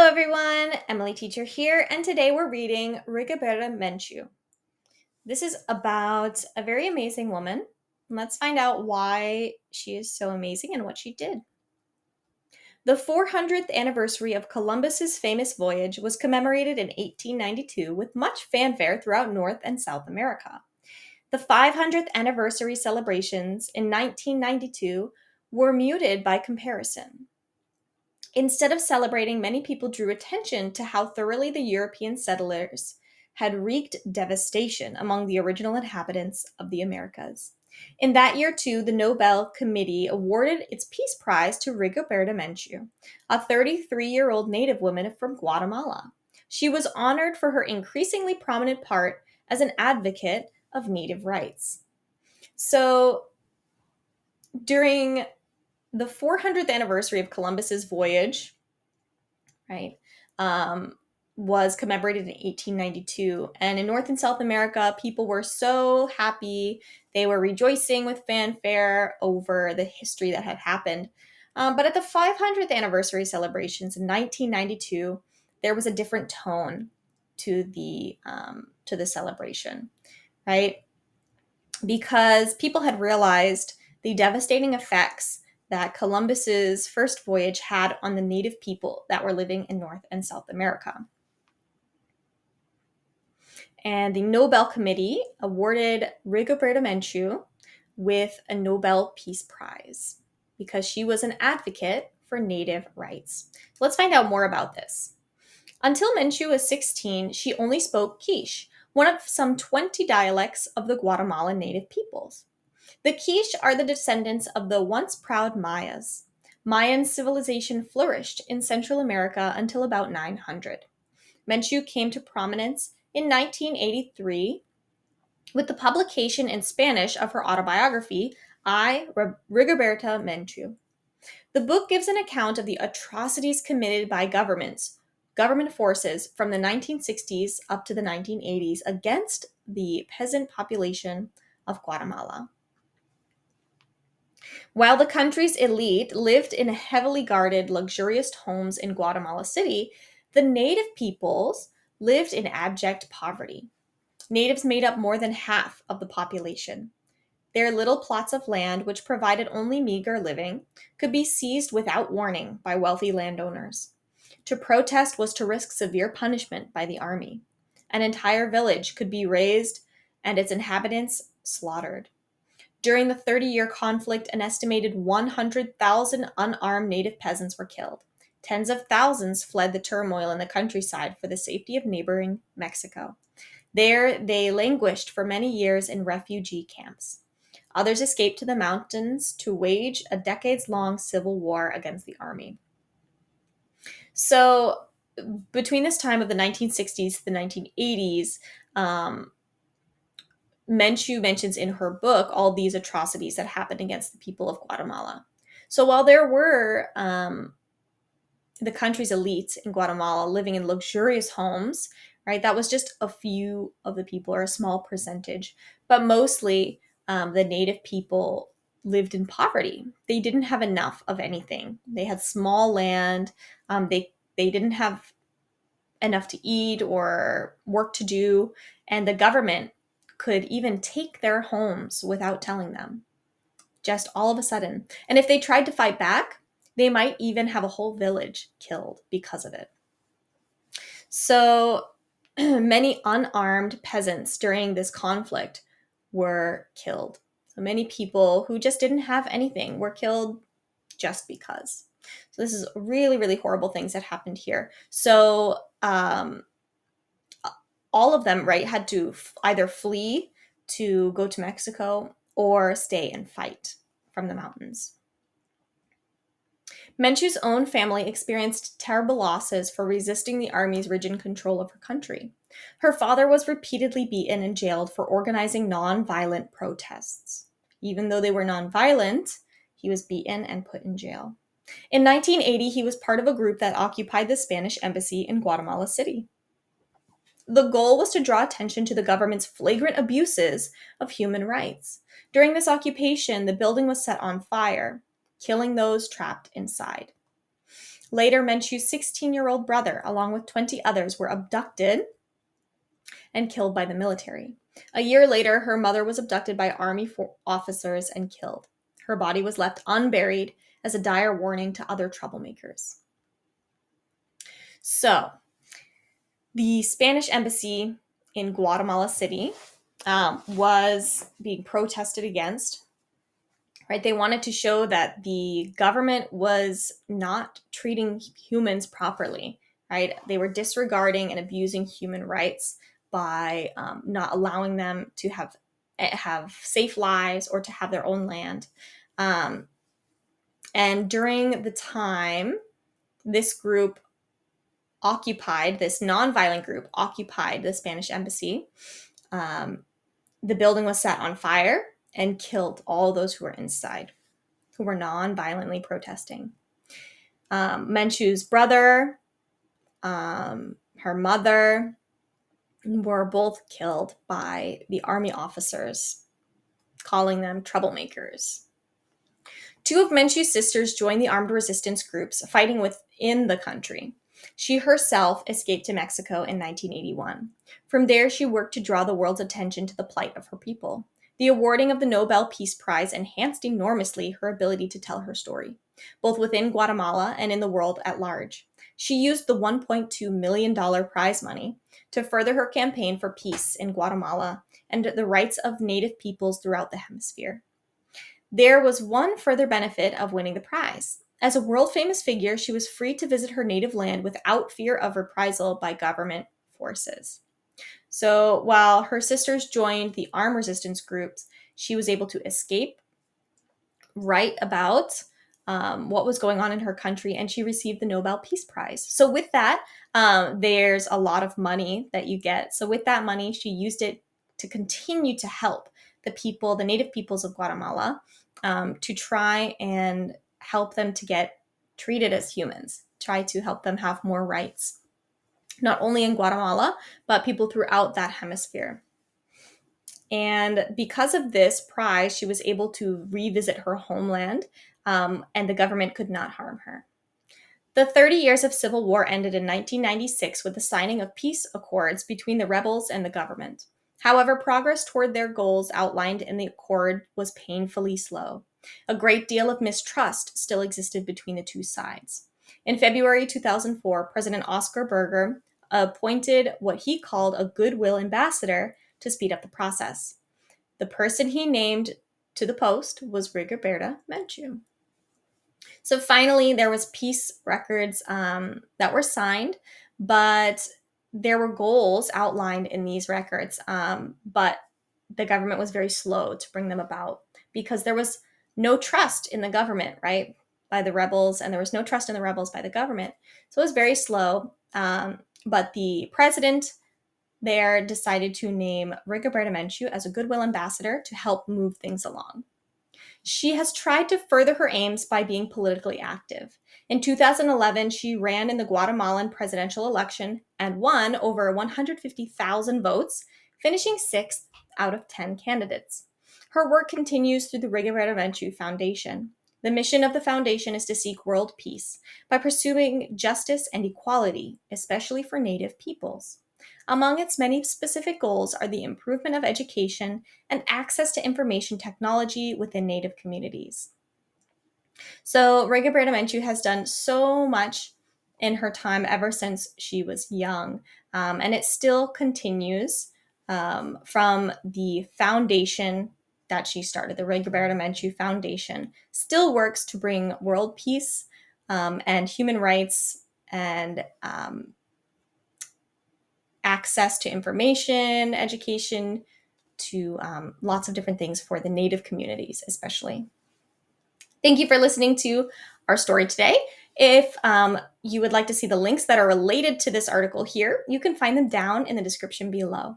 everyone, Emily Teacher here, and today we're reading Rigoberta Menchu. This is about a very amazing woman. Let's find out why she is so amazing and what she did. The 400th anniversary of Columbus's famous voyage was commemorated in 1892 with much fanfare throughout North and South America. The 500th anniversary celebrations in 1992 were muted by comparison. Instead of celebrating, many people drew attention to how thoroughly the European settlers had wreaked devastation among the original inhabitants of the Americas. In that year, too, the Nobel Committee awarded its Peace Prize to Rigoberta Menchu, a 33-year-old native woman from Guatemala. She was honored for her increasingly prominent part as an advocate of native rights. So, during the 400th anniversary of Columbus's voyage, right, was commemorated in 1892. And in North and South America, people were so happy. They were rejoicing with fanfare over the history that had happened. But at the 500th anniversary celebrations in 1992, there was a different tone to the celebration, right? Because people had realized the devastating effects that Columbus's first voyage had on the native people that were living in North and South America. And the Nobel Committee awarded Rigoberta Menchu with a Nobel Peace Prize because she was an advocate for native rights. Let's find out more about this. Until Menchu was 16, she only spoke Quiche, one of some 20 dialects of the Guatemalan native peoples. The Quiche are the descendants of the once proud Mayas. Mayan civilization flourished in Central America until about 900. Menchu came to prominence in 1983 with the publication in Spanish of her autobiography, Rigoberta Menchu. The book gives an account of the atrocities committed by government forces from the 1960s up to the 1980s against the peasant population of Guatemala. While the country's elite lived in heavily guarded, luxurious homes in Guatemala City, the native peoples lived in abject poverty. Natives made up more than half of the population. Their little plots of land, which provided only meager living, could be seized without warning by wealthy landowners. To protest was to risk severe punishment by the army. An entire village could be razed and its inhabitants slaughtered. During the 30-year conflict, an estimated 100,000 unarmed native peasants were killed. Tens of thousands fled the turmoil in the countryside for the safety of neighboring Mexico. There, they languished for many years in refugee camps. Others escaped to the mountains to wage a decades-long civil war against the army. So, between this time of the 1960s to the 1980s, Menchu mentions in her book all these atrocities that happened against the people of Guatemala. So while there were the country's elites in Guatemala living in luxurious homes, right, that was just a few of the people or a small percentage, but mostly the native people lived in poverty. They didn't have enough of anything. They had small land. They didn't have enough to eat or work to do, and the government could even take their homes without telling them, just all of a sudden. And if they tried to fight back, they might even have a whole village killed because of it. So many unarmed peasants during this conflict were killed. So many people who just didn't have anything were killed just because. So this is really, really horrible things that happened here. So all of them, right, had to either flee to go to Mexico or stay and fight from the mountains. Menchu's own family experienced terrible losses for resisting the army's rigid control of her country. Her father was repeatedly beaten and jailed for organizing non-violent protests. Even though they were non-violent, he was beaten and put in jail. In 1980, he was part of a group that occupied the Spanish embassy in Guatemala City. The goal was to draw attention to the government's flagrant abuses of human rights. During this occupation, the building was set on fire, killing those trapped inside. Later, Menchu's 16-year-old brother, along with 20 others, were abducted and killed by the military. A year later, her mother was abducted by army officers and killed. Her body was left unburied as a dire warning to other troublemakers. So, the Spanish embassy in Guatemala City was being protested against. Right? They wanted to show that the government was not treating humans properly. Right? They were disregarding and abusing human rights by not allowing them to have safe lives or to have their own land. And during the time, this group this nonviolent group occupied the Spanish embassy. The building was set on fire and killed all those who were inside, who were non-violently protesting. Menchu's brother, her mother, were both killed by the army officers, calling them troublemakers. Two of Menchu's sisters joined the armed resistance groups fighting within the country. She herself escaped to Mexico in 1981. From there, she worked to draw the world's attention to the plight of her people. The awarding of the Nobel Peace Prize enhanced enormously her ability to tell her story, both within Guatemala and in the world at large. She used the $1.2 million prize money to further her campaign for peace in Guatemala and the rights of Native peoples throughout the hemisphere. There was one further benefit of winning the prize. As a world-famous figure, she was free to visit her native land without fear of reprisal by government forces. So while her sisters joined the armed resistance groups, she was able to escape, write about what was going on in her country, and she received the Nobel Peace Prize. So with that, there's a lot of money that you get. So with that money, she used it to continue to help the people, the native peoples of Guatemala, to try and help them to get treated as humans, try to help them have more rights, not only in Guatemala, but people throughout that hemisphere. And because of this prize, she was able to revisit her homeland, and the government could not harm her. The 30 years of civil war ended in 1996 with the signing of peace accords between the rebels and the government. However, progress toward their goals outlined in the accord was painfully slow. A great deal of mistrust still existed between the two sides. In February 2004, President Oscar Berger appointed what he called a goodwill ambassador to speed up the process. The person he named to the post was Rigoberta Menchu. So finally, there was peace records that were signed, but there were goals outlined in these records, but the government was very slow to bring them about because there was no trust in the government, right, by the rebels, and there was no trust in the rebels by the government. So it was very slow, but the president there decided to name Rigoberta Menchu as a goodwill ambassador to help move things along. She has tried to further her aims by being politically active. In 2011, she ran in the Guatemalan presidential election and won over 150,000 votes, finishing 6th out of 10 candidates. Her work continues through the Rigoberta Menchu Foundation. The mission of the foundation is to seek world peace by pursuing justice and equality, especially for Native peoples. Among its many specific goals are the improvement of education and access to information technology within Native communities. So Rigoberta Menchu has done so much in her time ever since she was young, and it still continues from the foundation that she started. The Rigoberta Menchu Foundation still works to bring world peace and human rights and access to information, education, to lots of different things for the Native communities, especially. Thank you for listening to our story today. If you would like to see the links that are related to this article here, you can find them down in the description below.